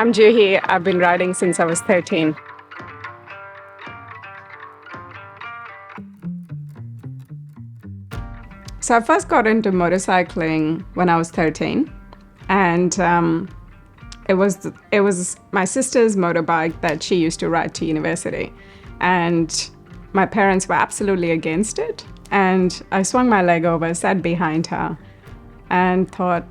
I'm Juhi. I've been riding since I was 13. So I first got into motorcycling when I was 13, and it was my sister's motorbike that she used to ride to university, and my parents were absolutely against it. And I swung my leg over, sat behind her, and thought,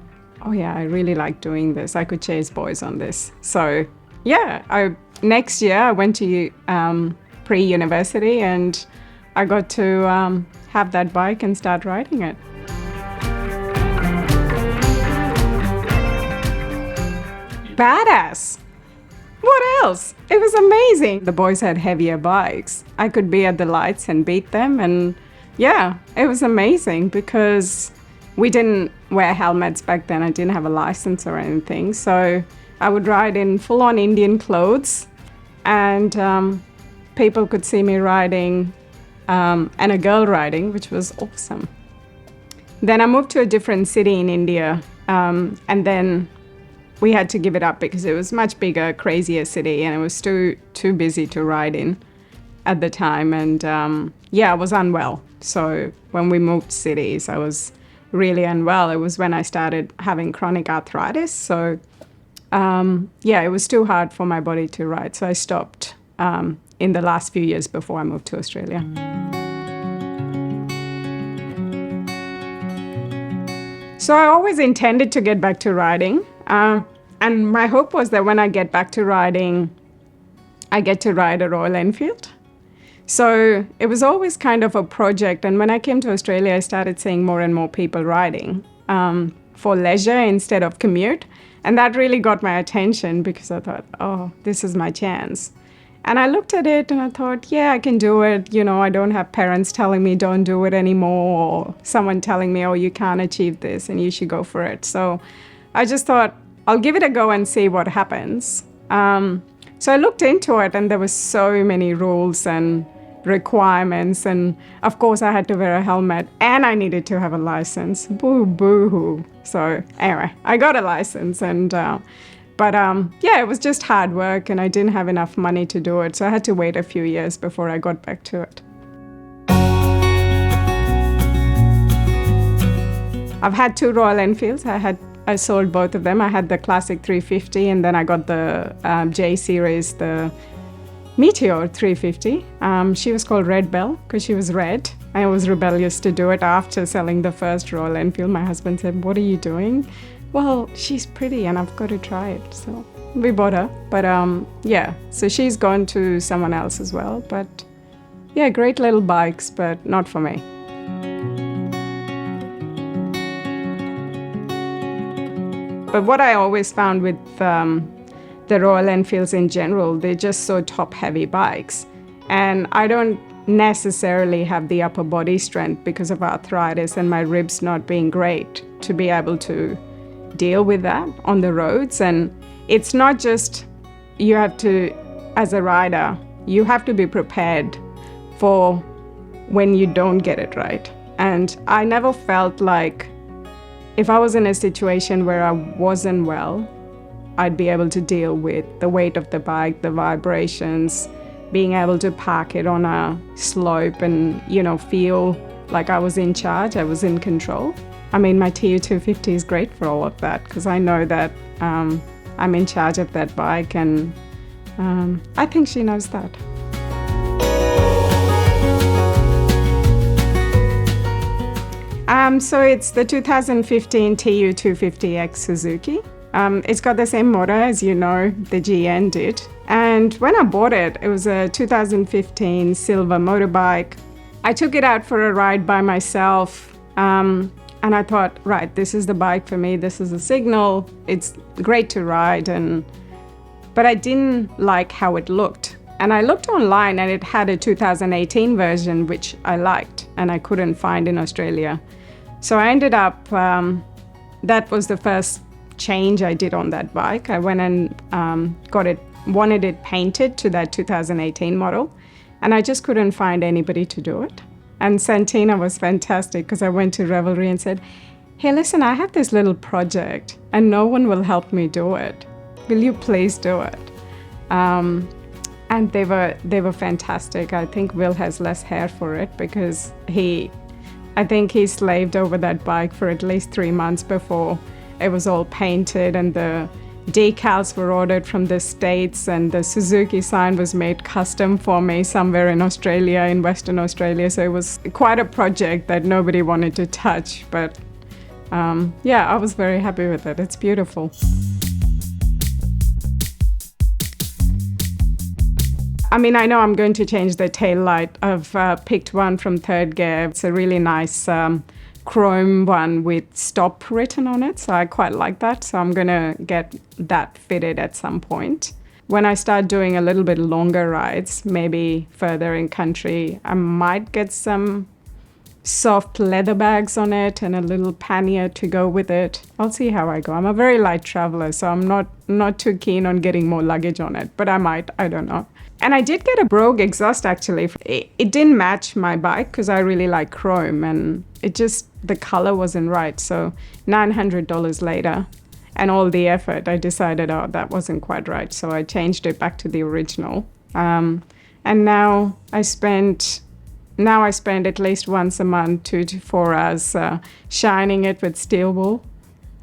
oh yeah, I really like doing this. I could chase boys on this. So yeah, next year I went to pre-university, and I got to have that bike and start riding it. Badass! What else? It was amazing. The boys had heavier bikes. I could be at the lights and beat them, and yeah, it was amazing because we didn't wear helmets back then. I didn't have a license or anything. So I would ride in full-on Indian clothes, and people could see me riding and a girl riding, which was awesome. Then I moved to a different city in India, and then we had to give it up because it was much bigger, crazier city, and it was too busy to ride in at the time. And I was unwell. So when we moved cities, I was really unwell. It was when I started having chronic arthritis. So it was too hard for my body to ride. So I stopped in the last few years before I moved to Australia. So I always intended to get back to riding. And my hope was that when I get back to riding, I get to ride a Royal Enfield. So it was always kind of a project. And when I came to Australia, I started seeing more and more people riding for leisure instead of commute. And that really got my attention because I thought, oh, this is my chance. And I looked at it and I thought, yeah, I can do it. You know, I don't have parents telling me don't do it anymore, or someone telling me, oh, you can't achieve this and you should go for it. So I just thought, I'll give it a go and see what happens. So I looked into it, and there were so many rules and requirements. And of course, I had to wear a helmet, and I needed to have a license. Boo-hoo. So anyway, I got a license, and it was just hard work, and I didn't have enough money to do it. So I had to wait a few years before I got back to it. I've had 2 Royal Enfields. I sold both of them. I had the classic 350, and then I got the J series, the Meteor 350. She was called Red Bell because she was red. I was rebellious to do it after selling the first Royal Enfield. My husband said, what are you doing? Well, she's pretty and I've got to try it. So we bought her. But so she's gone to someone else as well. But yeah, great little bikes, but not for me. But what I always found with the Royal Enfields in general, they're just so top-heavy bikes. And I don't necessarily have the upper body strength because of arthritis and my ribs not being great to be able to deal with that on the roads. And it's not just you have to, as a rider, you have to be prepared for when you don't get it right. And I never felt like if I was in a situation where I wasn't well, I'd be able to deal with the weight of the bike, the vibrations, being able to park it on a slope and, feel like I was in charge, I was in control. I mean, my TU250 is great for all of that because I know that I'm in charge of that bike, and I think she knows that. So it's the 2015 TU250X Suzuki. It's got the same motor as the GN did. And when I bought it, it was a 2015 silver motorbike. I took it out for a ride by myself, and I thought, right, this is the bike for me. This is a signal. It's great to ride, but I didn't like how it looked. And I looked online, and it had a 2018 version, which I liked, and I couldn't find in Australia. So I ended up, that was the first change I did on that bike. I went and wanted it painted to that 2018 model, and I just couldn't find anybody to do it. And Santina was fantastic because I went to Revelry and said, hey, listen, I have this little project and no one will help me do it. Will you please do it? And they were fantastic. I think Will has less hair for it because I think he slaved over that bike for at least 3 months before it was all painted, and the decals were ordered from the States, and the Suzuki sign was made custom for me somewhere in Australia, in Western Australia. So it was quite a project that nobody wanted to touch. But I was very happy with it. It's beautiful. I mean, I know I'm going to change the tail light. I've picked one from Third Gear. It's a really nice chrome one with stop written on it. So I quite like that. So I'm going to get that fitted at some point. When I start doing a little bit longer rides, maybe further in country, I might get some soft leather bags on it and a little pannier to go with it. I'll see how I go. I'm a very light traveler, so I'm not too keen on getting more luggage on it, but I might, I don't know. And I did get a Brogue exhaust actually. It didn't match my bike because I really like chrome, and the color wasn't right. So $900 later and all the effort, I decided, that wasn't quite right. So I changed it back to the original. And now I spend at least once a month, 2 to 4 hours shining it with steel wool,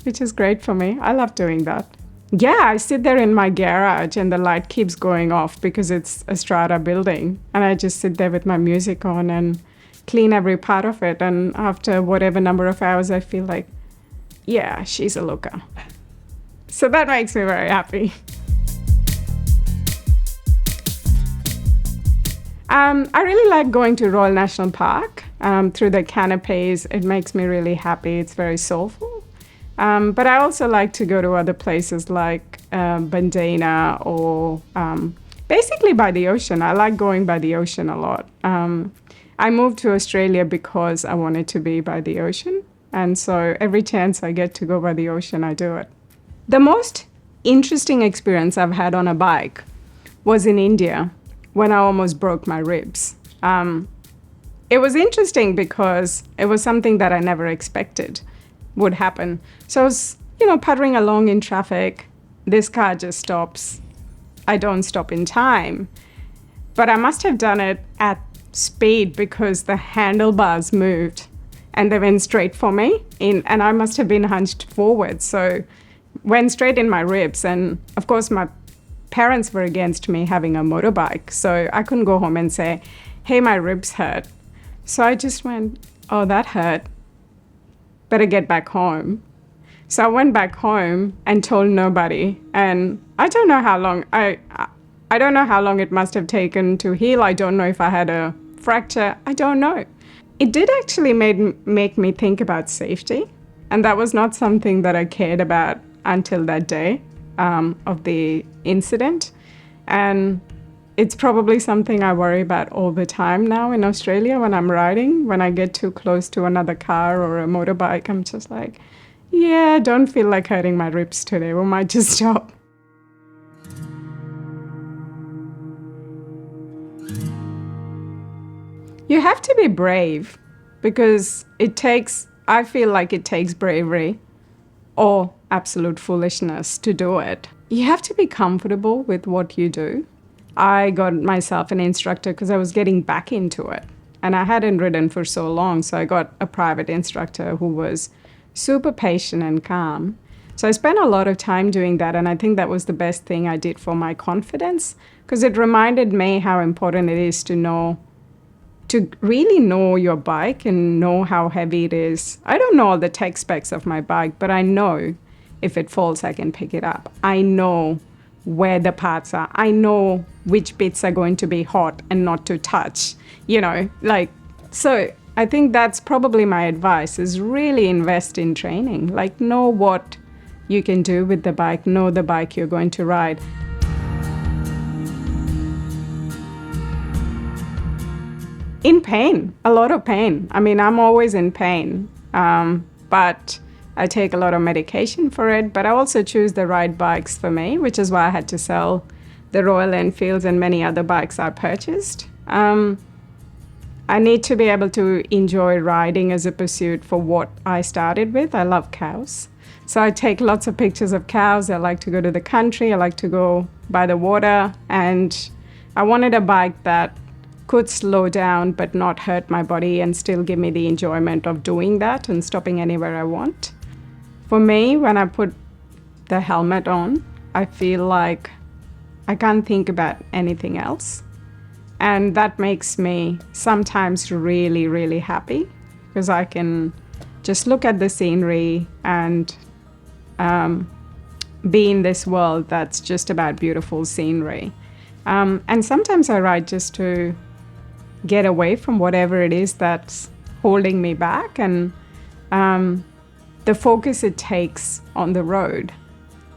which is great for me. I love doing that. Yeah, I sit there in my garage and the light keeps going off because it's a strata building. And I just sit there with my music on and clean every part of it. And after whatever number of hours, I feel like, yeah, she's a looker. So that makes me very happy. I really like going to Royal National Park through the canopies. It makes me really happy. It's very soulful. But I also like to go to other places like Bandana or basically by the ocean. I like going by the ocean a lot. I moved to Australia because I wanted to be by the ocean. And so every chance I get to go by the ocean, I do it. The most interesting experience I've had on a bike was in India when I almost broke my ribs. It was interesting because it was something that I never expected would happen. So I was, puttering along in traffic. This car just stops. I don't stop in time. But I must have done it at speed because the handlebars moved and they went straight for me. And I must have been hunched forward. So went straight in my ribs. And of course, my parents were against me having a motorbike. So I couldn't go home and say, hey, my ribs hurt. So I just went, oh, that hurt. Better get back home. So I went back home and told nobody. And I don't know how long, I don't know how long it must have taken to heal. I don't know if I had a fracture. I don't know. It did actually make me think about safety. And that was not something that I cared about until that day of the incident. And it's probably something I worry about all the time now in Australia when I'm riding. When I get too close to another car or a motorbike, I'm just like, yeah, I don't feel like hurting my ribs today. We might just stop. You have to be brave because I feel like it takes bravery or absolute foolishness to do it. You have to be comfortable with what you do. I got myself an instructor because I was getting back into it. And I hadn't ridden for so long, so I got a private instructor who was super patient and calm. So I spent a lot of time doing that, and I think that was the best thing I did for my confidence because it reminded me how important it is to really know your bike and know how heavy it is. I don't know all the tech specs of my bike, but I know if it falls, I can pick it up. I know where the parts are. I know which bits are going to be hot and not to touch, so I think that's probably my advice is really invest in training. Know what you can do with the bike, know the bike you're going to ride. In pain, a lot of pain. I mean, I'm always in pain, but I take a lot of medication for it, but I also choose the right bikes for me, which is why I had to sell the Royal Enfields and many other bikes I purchased. I need to be able to enjoy riding as a pursuit for what I started with. I love cows. So I take lots of pictures of cows. I like to go to the country. I like to go by the water. And I wanted a bike that could slow down but not hurt my body and still give me the enjoyment of doing that and stopping anywhere I want. For me, when I put the helmet on, I feel like I can't think about anything else. And that makes me sometimes really, really happy because I can just look at the scenery and be in this world that's just about beautiful scenery. And sometimes I ride just to get away from whatever it is that's holding me back, and the focus it takes on the road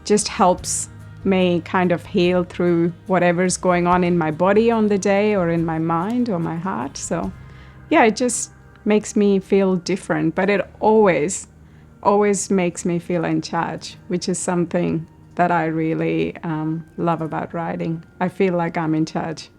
just helps me kind of heal through whatever's going on in my body on the day or in my mind or my heart. So yeah, it just makes me feel different, but it always makes me feel in charge, which is something that I really love about riding. I feel like I'm in charge.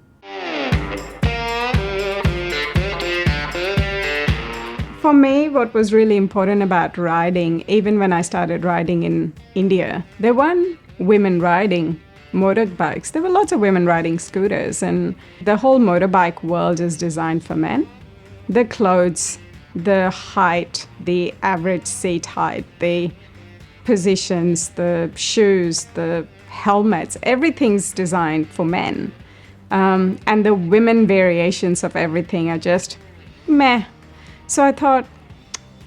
For me, what was really important about riding, even when I started riding in India, there weren't women riding motorbikes. There were lots of women riding scooters, and the whole motorbike world is designed for men. The clothes, the height, the average seat height, the positions, the shoes, the helmets, everything's designed for men. And the women variations of everything are just meh. So I thought,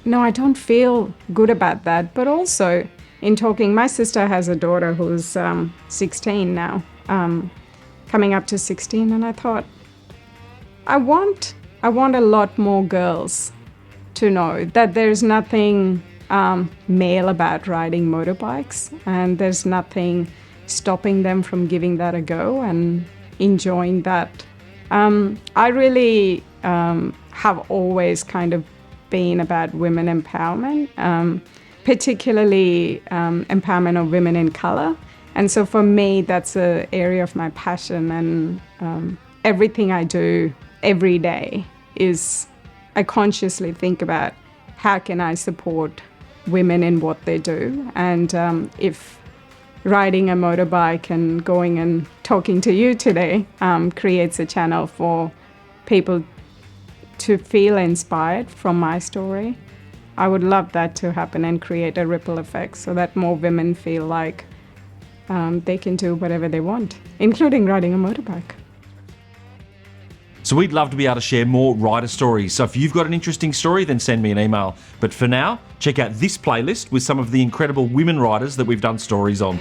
no, I don't feel good about that. But also, in talking, my sister has a daughter who's 16 now, coming up to 16, and I thought, I want a lot more girls to know that there's nothing male about riding motorbikes, and there's nothing stopping them from giving that a go and enjoying that. I really have always kind of been about women empowerment, particularly empowerment of women in color. And so for me, that's an area of my passion, and everything I do every day is I consciously think about how can I support women in what they do. And if riding a motorbike and going and talking to you today creates a channel for people to feel inspired from my story, I would love that to happen and create a ripple effect so that more women feel like they can do whatever they want, including riding a motorbike. So we'd love to be able to share more rider stories. So if you've got an interesting story, then send me an email. But for now, check out this playlist with some of the incredible women riders that we've done stories on.